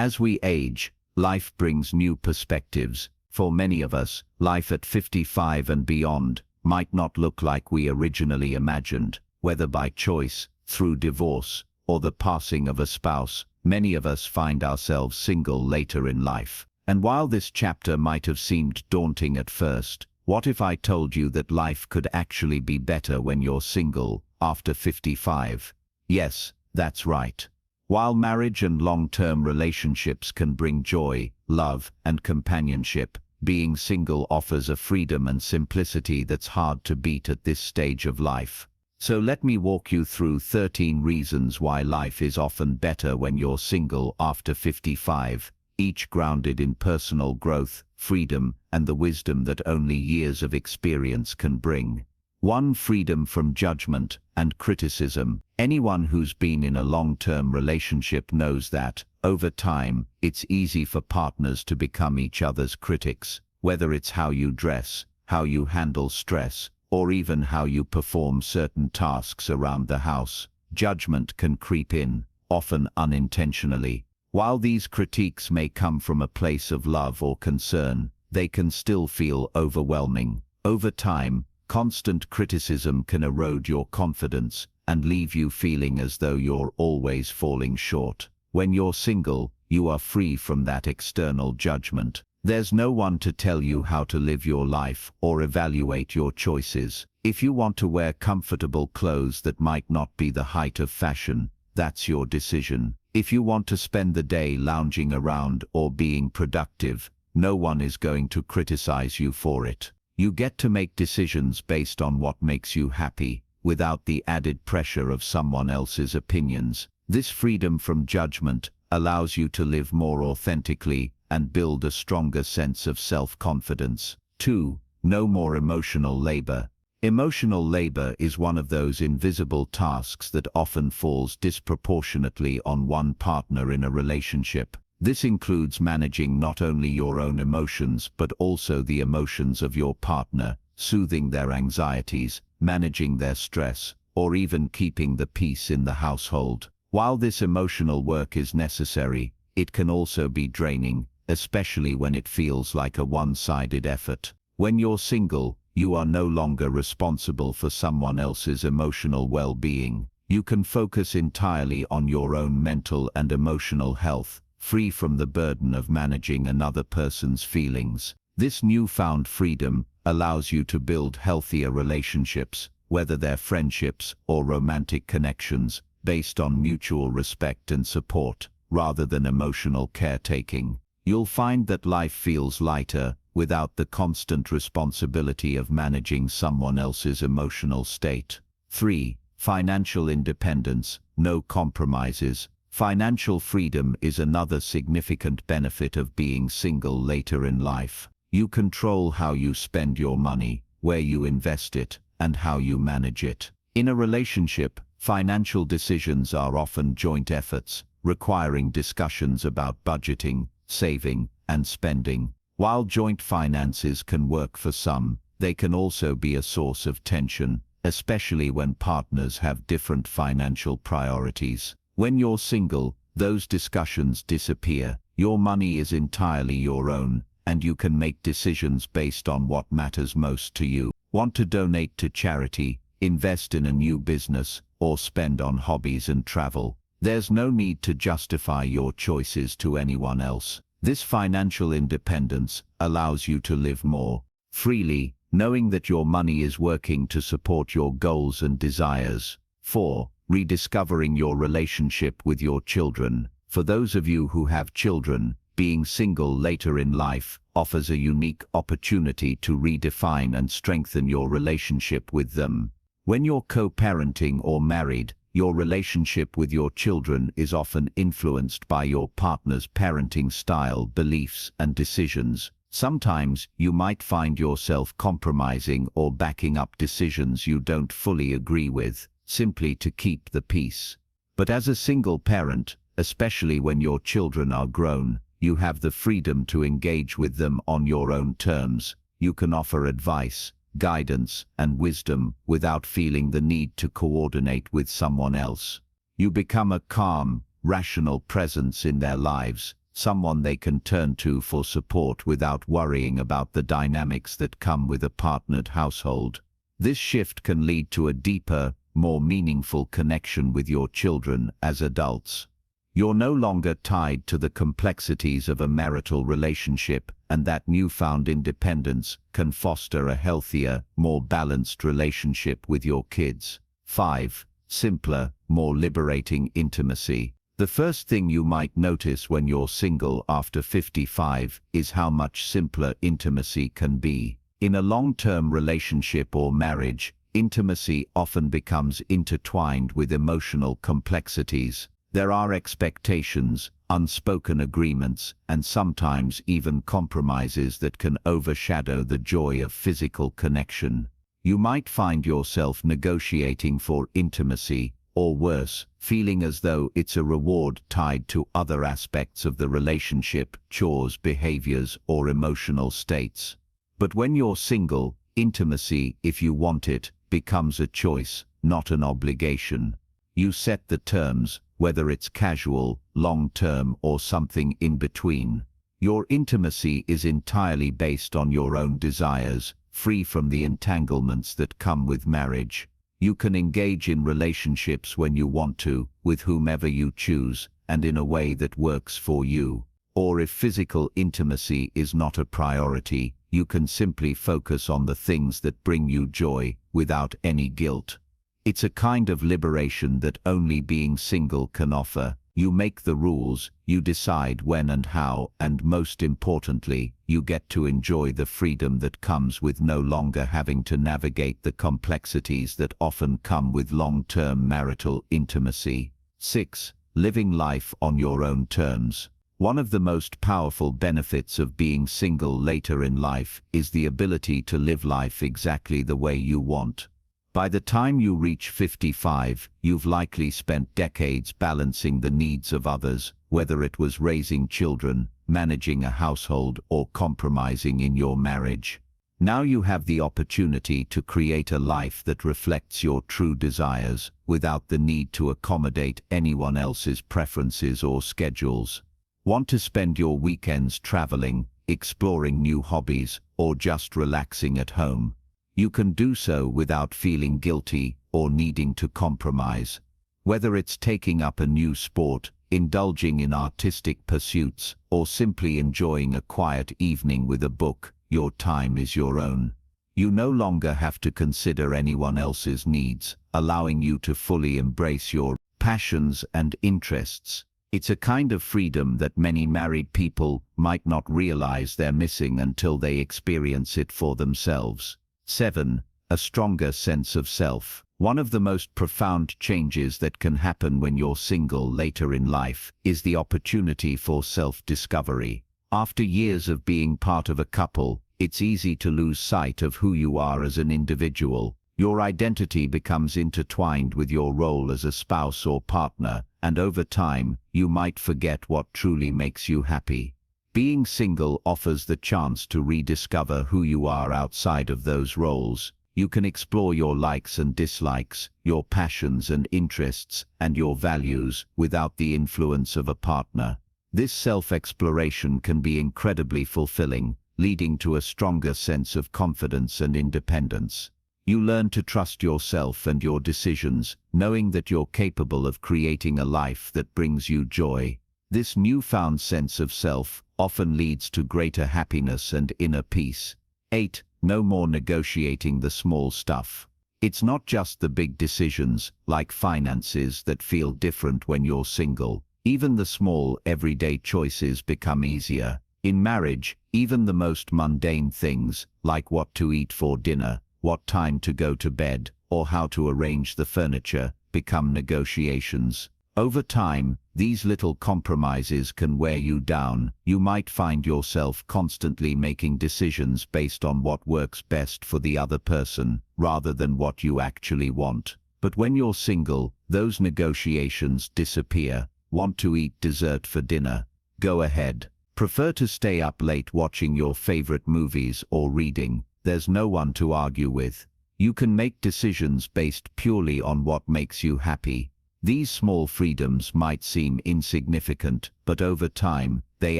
As we age, life brings new perspectives. For many of us, life at 55 and beyond might not look like we originally imagined, whether by choice, through divorce, or the passing of a spouse. Many of us find ourselves single later in life. And while this chapter might have seemed daunting at first, what if I told you that life could actually be better when you're single after 55? Yes, that's right. While marriage and long-term relationships can bring joy, love, and companionship, being single offers a freedom and simplicity that's hard to beat at this stage of life. So let me walk you through 13 reasons why life is often better when you're single after 55, each grounded in personal growth, freedom, and the wisdom that only years of experience can bring. 1. Freedom from judgment and criticism. Anyone who's been in a long-term relationship knows that, over time, it's easy for partners to become each other's critics, whether it's how you dress, how you handle stress, or even how you perform certain tasks around the house. Judgment can creep in, often unintentionally. While these critiques may come from a place of love or concern, they can still feel overwhelming. Over time, constant criticism can erode your confidence and leave you feeling as though you're always falling short. When you're single, you are free from that external judgment. There's no one to tell you how to live your life or evaluate your choices. If you want to wear comfortable clothes that might not be the height of fashion, that's your decision. If you want to spend the day lounging around or being productive, no one is going to criticize you for it. You get to make decisions based on what makes you happy, without the added pressure of someone else's opinions. This freedom from judgment allows you to live more authentically and build a stronger sense of self-confidence. 2. No more emotional labor. Emotional labor is one of those invisible tasks that often falls disproportionately on one partner in a relationship. This includes managing not only your own emotions but also the emotions of your partner, soothing their anxieties, managing their stress, or even keeping the peace in the household. While this emotional work is necessary, it can also be draining, especially when it feels like a one-sided effort. When you're single, you are no longer responsible for someone else's emotional well-being. You can focus entirely on your own mental and emotional health, free from the burden of managing another person's feelings. This newfound freedom allows you to build healthier relationships, whether they're friendships or romantic connections, based on mutual respect and support, rather than emotional caretaking. You'll find that life feels lighter without the constant responsibility of managing someone else's emotional state. 3. Financial independence, no compromises. Financial freedom is another significant benefit of being single later in life. You control how you spend your money, where you invest it, and how you manage it. In a relationship, financial decisions are often joint efforts, requiring discussions about budgeting, saving, and spending. While joint finances can work for some, they can also be a source of tension, especially when partners have different financial priorities. When you're single, those discussions disappear. Your money is entirely your own, and you can make decisions based on what matters most to you. Want to donate to charity, invest in a new business, or spend on hobbies and travel? There's no need to justify your choices to anyone else. This financial independence allows you to live more freely, knowing that your money is working to support your goals and desires. 4. Rediscovering your relationship with your children. For those of you who have children, being single later in life offers a unique opportunity to redefine and strengthen your relationship with them. When you're co-parenting or married, your relationship with your children is often influenced by your partner's parenting style, beliefs, and decisions. Sometimes you might find yourself compromising or backing up decisions you don't fully agree with, simply to keep the peace. But as a single parent, especially when your children are grown, you have the freedom to engage with them on your own terms. You can offer advice, guidance, and wisdom without feeling the need to coordinate with someone else. You become a calm, rational presence in their lives, someone they can turn to for support without worrying about the dynamics that come with a partnered household. This shift can lead to a deeper, more meaningful connection with your children as adults. You're no longer tied to the complexities of a marital relationship, and that newfound independence can foster a healthier, more balanced relationship with your kids. 5. Simpler, more liberating intimacy. The first thing you might notice when you're single after 55 is how much simpler intimacy can be. In a long-term relationship or marriage, intimacy often becomes intertwined with emotional complexities. There are expectations, unspoken agreements, and sometimes even compromises that can overshadow the joy of physical connection. You might find yourself negotiating for intimacy, or worse, feeling as though it's a reward tied to other aspects of the relationship, chores, behaviors, or emotional states. But when you're single, intimacy, if you want it, becomes a choice, not an obligation. You set the terms, whether it's casual, long-term, or something in between. Your intimacy is entirely based on your own desires, free from the entanglements that come with marriage. You can engage in relationships when you want to, with whomever you choose, and in a way that works for you. Or if physical intimacy is not a priority, you can simply focus on the things that bring you joy, without any guilt. It's a kind of liberation that only being single can offer. You make the rules, you decide when and how, and most importantly, you get to enjoy the freedom that comes with no longer having to navigate the complexities that often come with long-term marital intimacy. 6. Living life on your own terms. One of the most powerful benefits of being single later in life is the ability to live life exactly the way you want. By the time you reach 55, you've likely spent decades balancing the needs of others, whether it was raising children, managing a household, or compromising in your marriage. Now you have the opportunity to create a life that reflects your true desires, without the need to accommodate anyone else's preferences or schedules. Want to spend your weekends traveling, exploring new hobbies, or just relaxing at home? You can do so without feeling guilty or needing to compromise. Whether it's taking up a new sport, indulging in artistic pursuits, or simply enjoying a quiet evening with a book, your time is your own. You no longer have to consider anyone else's needs, allowing you to fully embrace your passions and interests. It's a kind of freedom that many married people might not realize they're missing until they experience it for themselves. 7. A stronger sense of self. One of the most profound changes that can happen when you're single later in life is the opportunity for self-discovery. After years of being part of a couple, it's easy to lose sight of who you are as an individual. Your identity becomes intertwined with your role as a spouse or partner, and over time, you might forget what truly makes you happy. Being single offers the chance to rediscover who you are outside of those roles. You can explore your likes and dislikes, your passions and interests, and your values without the influence of a partner. This self-exploration can be incredibly fulfilling, leading to a stronger sense of confidence and independence. You learn to trust yourself and your decisions, knowing that you're capable of creating a life that brings you joy. This newfound sense of self often leads to greater happiness and inner peace. 8. No more negotiating the small stuff. It's not just the big decisions, like finances, that feel different when you're single. Even the small, everyday choices become easier. In marriage, even the most mundane things, like what to eat for dinner, what time to go to bed, or how to arrange the furniture, become negotiations. Over time, these little compromises can wear you down. You might find yourself constantly making decisions based on what works best for the other person, rather than what you actually want. But when you're single, those negotiations disappear. Want to eat dessert for dinner? Go ahead. Prefer to stay up late watching your favorite movies or reading? There's no one to argue with. You can make decisions based purely on what makes you happy. These small freedoms might seem insignificant, but over time, they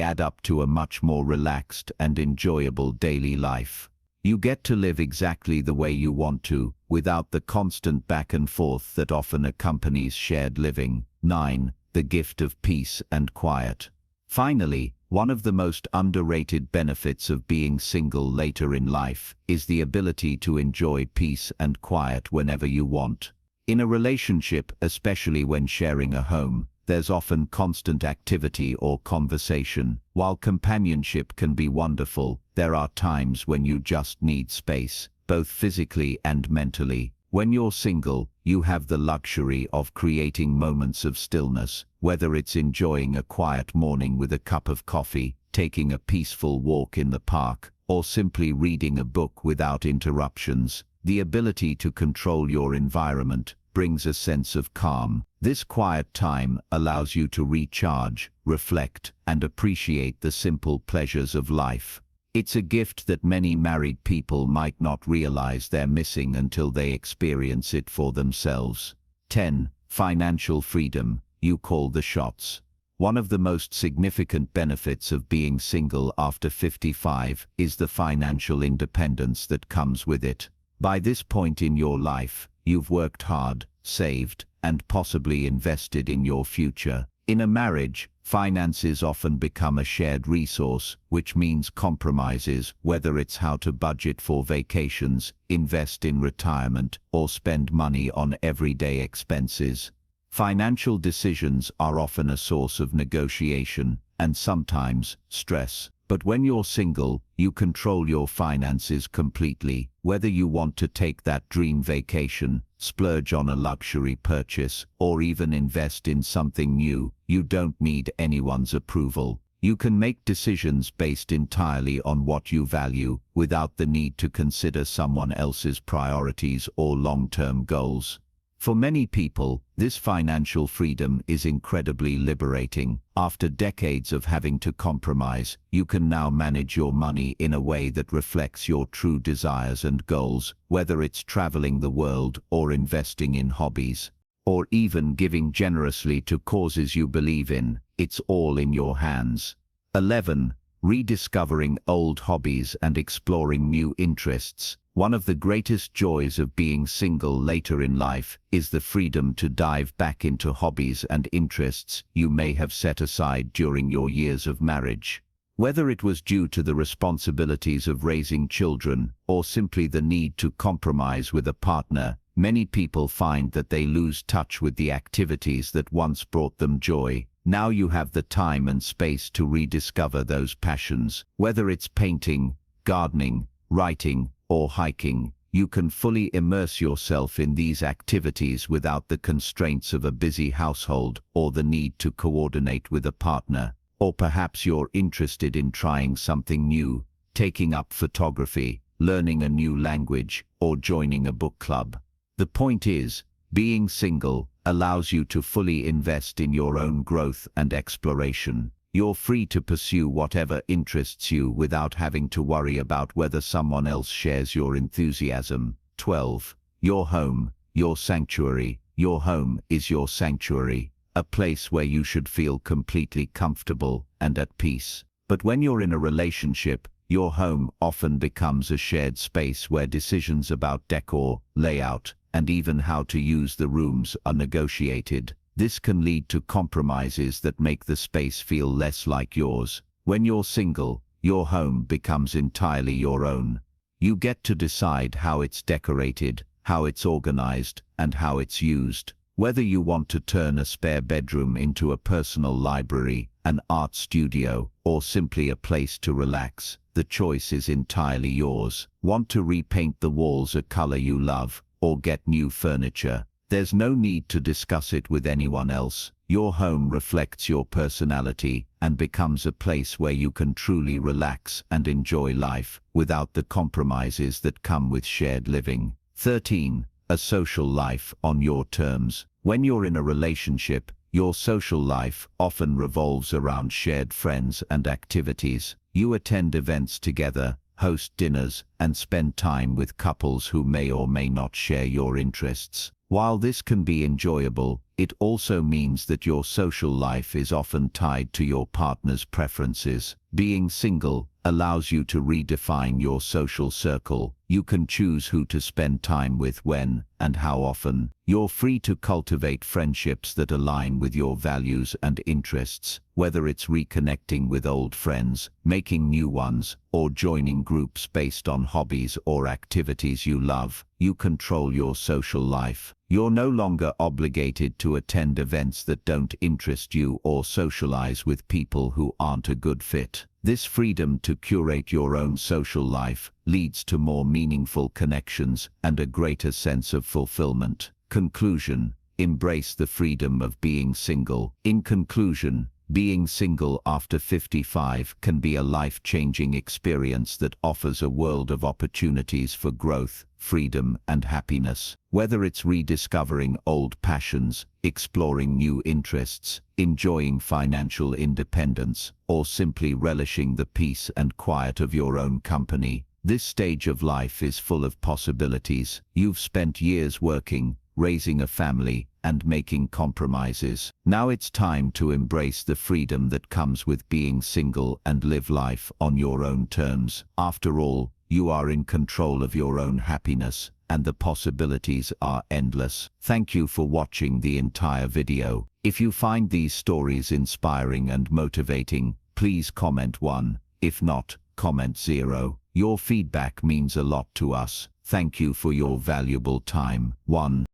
add up to a much more relaxed and enjoyable daily life. You get to live exactly the way you want to, without the constant back and forth that often accompanies shared living. 9. The gift of peace and quiet. Finally, one of the most underrated benefits of being single later in life is the ability to enjoy peace and quiet whenever you want. In a relationship, especially when sharing a home, there's often constant activity or conversation. While companionship can be wonderful, there are times when you just need space, both physically and mentally. When you're single, you have the luxury of creating moments of stillness, whether it's enjoying a quiet morning with a cup of coffee, taking a peaceful walk in the park, or simply reading a book without interruptions. The ability to control your environment brings a sense of calm. This quiet time allows you to recharge, reflect, and appreciate the simple pleasures of life. It's a gift that many married people might not realize they're missing until they experience it for themselves. 10. Financial freedom. You call the shots. One of the most significant benefits of being single after 55 is the financial independence that comes with it. By this point in your life, you've worked hard, saved, and possibly invested in your future. In a marriage, finances often become a shared resource, which means compromises, whether it's how to budget for vacations, invest in retirement, or spend money on everyday expenses. Financial decisions are often a source of negotiation, and sometimes stress. But when you're single, you control your finances completely. Whether you want to take that dream vacation, splurge on a luxury purchase, or even invest in something new, you don't need anyone's approval. You can make decisions based entirely on what you value, without the need to consider someone else's priorities or long-term goals. For many people, this financial freedom is incredibly liberating. After decades of having to compromise, you can now manage your money in a way that reflects your true desires and goals, whether it's traveling the world or investing in hobbies, or even giving generously to causes you believe in. It's all in your hands. 11. Rediscovering old hobbies and exploring new interests. One of the greatest joys of being single later in life is the freedom to dive back into hobbies and interests you may have set aside during your years of marriage. Whether it was due to the responsibilities of raising children or simply the need to compromise with a partner, many people find that they lose touch with the activities that once brought them joy. Now you have the time and space to rediscover those passions. Whether it's painting, gardening, writing, or hiking, you can fully immerse yourself in these activities without the constraints of a busy household or the need to coordinate with a partner. Or perhaps you're interested in trying something new, taking up photography, learning a new language, or joining a book club. The point is, being single allows you to fully invest in your own growth and exploration. You're free to pursue whatever interests you without having to worry about whether someone else shares your enthusiasm. 12. Your home, your sanctuary. Your home is your sanctuary, a place where you should feel completely comfortable and at peace. But when you're in a relationship, your home often becomes a shared space where decisions about decor, layout, and even how to use the rooms are negotiated. This can lead to compromises that make the space feel less like yours. When you're single, your home becomes entirely your own. You get to decide how it's decorated, how it's organized, and how it's used. Whether you want to turn a spare bedroom into a personal library, an art studio, or simply a place to relax, the choice is entirely yours. Want to repaint the walls a color you love, or get new furniture? There's no need to discuss it with anyone else. Your home reflects your personality and becomes a place where you can truly relax and enjoy life without the compromises that come with shared living. 13. A social life on your terms. When you're in a relationship, your social life often revolves around shared friends and activities. You attend events together, host dinners, and spend time with couples who may or may not share your interests. While this can be enjoyable, It also means that your social life is often tied to your partner's preferences. Being single allows you to redefine your social circle. You can choose who to spend time with, when, and how often. You're free to cultivate friendships that align with your values and interests, whether it's reconnecting with old friends, making new ones, or joining groups based on hobbies or activities you love. You control your social life. You're no longer obligated to attend events that don't interest you or socialize with people who aren't a good fit. This freedom to curate your own social life leads to more meaningful connections and a greater sense of fulfillment. Conclusion: embrace the freedom of being single. In conclusion, being single after 55 can be a life-changing experience that offers a world of opportunities for growth, freedom, and happiness. Whether it's rediscovering old passions, exploring new interests, enjoying financial independence, or simply relishing the peace and quiet of your own company, this stage of life is full of possibilities. You've spent years working, raising a family, and making compromises. Now it's time to embrace the freedom that comes with being single and live life on your own terms. After all, you are in control of your own happiness, and the possibilities are endless. Thank you for watching the entire video. If you find these stories inspiring and motivating, please comment 1. If not, comment 0. Your feedback means a lot to us. Thank you for your valuable time. 1.